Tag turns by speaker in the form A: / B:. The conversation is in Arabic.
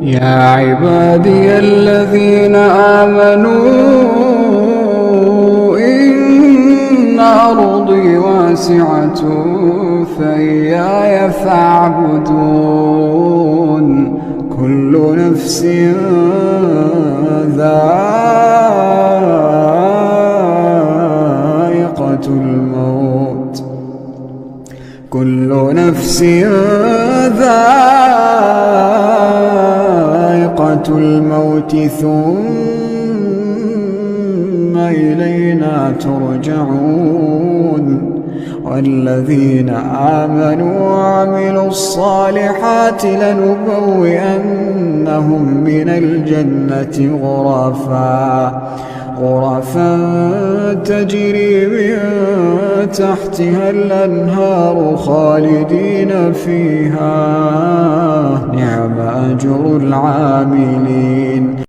A: يا عبادي الذين آمنوا إن أرضي واسعة فإياي فاعبدون. كل نفس ذائقة الموت، كل نفس ذائقة الموت ثم إلينا ترجعون. والذين آمنوا وعملوا الصالحات لنبوئنهم من الجنة غرفا تجري من تحتها الأنهار خالدين فيها، نعم أجر العاملين.